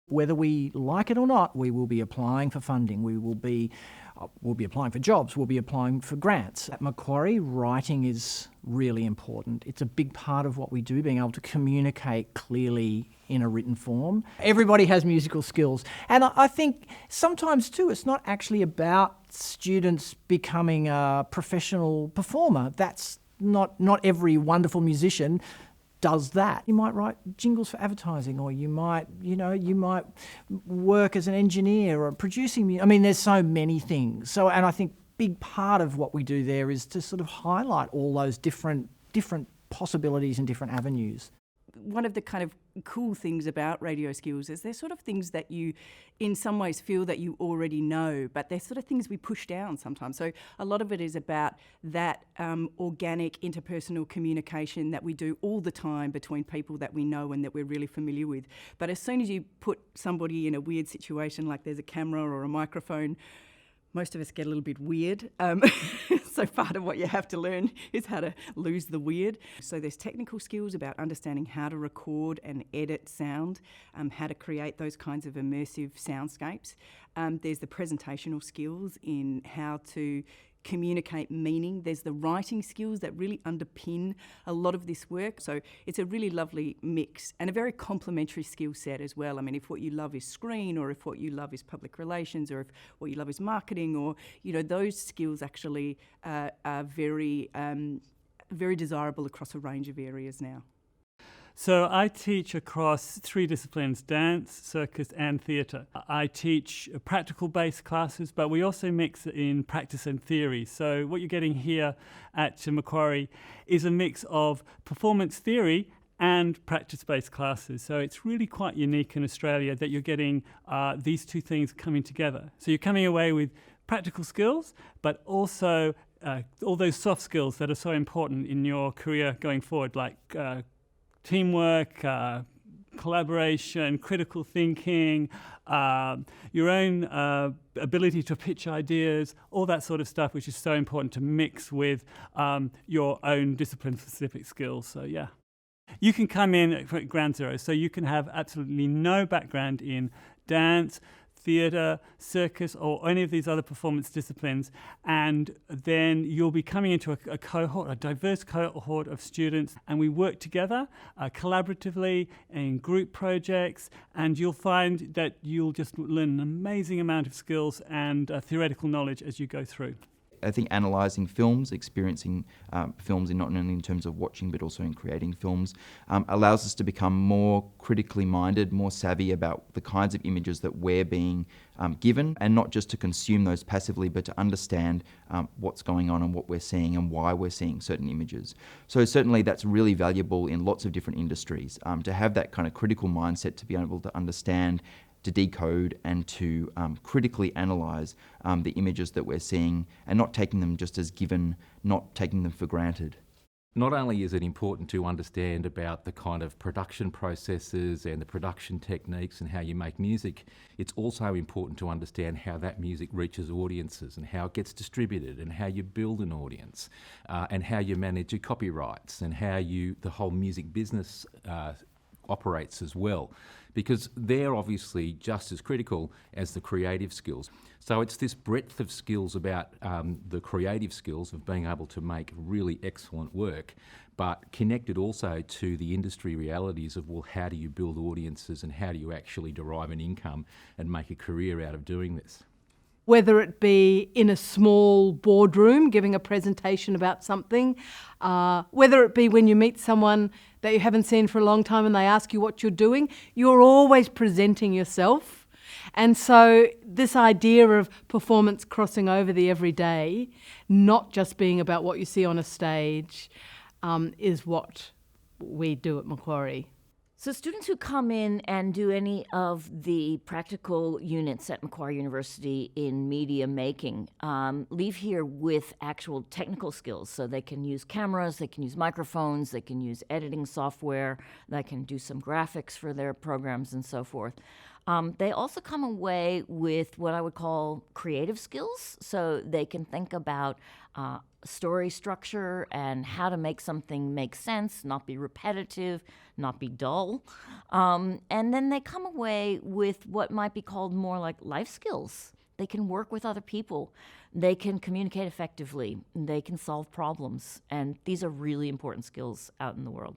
Whether we like it or not, we will be applying for funding. We'll be applying for jobs. We'll be applying for grants. At Macquarie, writing is really important. It's a big part of what we do, being able to communicate clearly in a written form. Everybody has musical skills. And I think sometimes too, it's not actually about students becoming a professional performer. That's not every wonderful musician does that. You might write jingles for advertising, or you might work as an engineer or producing. I mean, there's so many things. And I think big part of what we do there is to sort of highlight all those different possibilities and different avenues. One of the kind of cool things about radio skills is they're sort of things that you in some ways feel that you already know, but they're sort of things we push down sometimes. So a lot of it is about that organic interpersonal communication that we do all the time between people that we know and that we're really familiar with. But as soon as you put somebody in a weird situation, like there's a camera or a microphone, most of us get a little bit weird. So part of what you have to learn is how to lose the weird. So there's technical skills about understanding how to record and edit sound, how to create those kinds of immersive soundscapes. There's the presentational skills in how to communicate meaning. There's the writing skills that really underpin a lot of this work. So it's a really lovely mix and a very complementary skill set as well. I mean, if what you love is screen, or if what you love is public relations, or if what you love is marketing, or, those skills actually are very, very desirable across a range of areas now. So I teach across 3 disciplines: dance, circus and theatre. I teach practical-based classes, but we also mix in practice and theory. So what you're getting here at Macquarie is a mix of performance theory and practice-based classes. So it's really quite unique in Australia that you're getting these 2 things coming together. So you're coming away with practical skills, but also all those soft skills that are so important in your career going forward, like teamwork, collaboration, critical thinking, your own ability to pitch ideas, all that sort of stuff, which is so important to mix with your own discipline-specific skills. So, yeah. You can come in at ground zero, so you can have absolutely no background in dance, theatre, circus, or any of these other performance disciplines, and then you'll be coming into a cohort, a diverse cohort of students, and we work together collaboratively in group projects, and you'll find that you'll just learn an amazing amount of skills and theoretical knowledge as you go through. I think analysing films, experiencing films not only in terms of watching but also in creating films, allows us to become more critically minded, more savvy about the kinds of images that we're being given, and not just to consume those passively but to understand what's going on and what we're seeing and why we're seeing certain images. So certainly that's really valuable in lots of different industries, to have that kind of critical mindset, to be able to understand, to decode and to critically analyse the images that we're seeing, and not taking them just as given, not taking them for granted. Not only is it important to understand about the kind of production processes and the production techniques and how you make music, it's also important to understand how that music reaches audiences and how it gets distributed and how you build an audience and how you manage your copyrights and how the whole music business operates as well, because they're obviously just as critical as the creative skills. So it's this breadth of skills about the creative skills of being able to make really excellent work, but connected also to the industry realities of, well, how do you build audiences and how do you actually derive an income and make a career out of doing this? Whether it be in a small boardroom giving a presentation about something, whether it be when you meet someone that you haven't seen for a long time and they ask you what you're doing, you're always presenting yourself. And so this idea of performance crossing over the everyday, not just being about what you see on a stage, is what we do at Macquarie. So students who come in and do any of the practical units at Macquarie University in media making leave here with actual technical skills. So they can use cameras, they can use microphones, they can use editing software, they can do some graphics for their programs and so forth. They also come away with what I would call creative skills. So they can think about story structure and how to make something make sense, not be repetitive, not be dull. And then they come away with what might be called more like life skills. They can work with other people. They can communicate effectively. They can solve problems. And these are really important skills out in the world.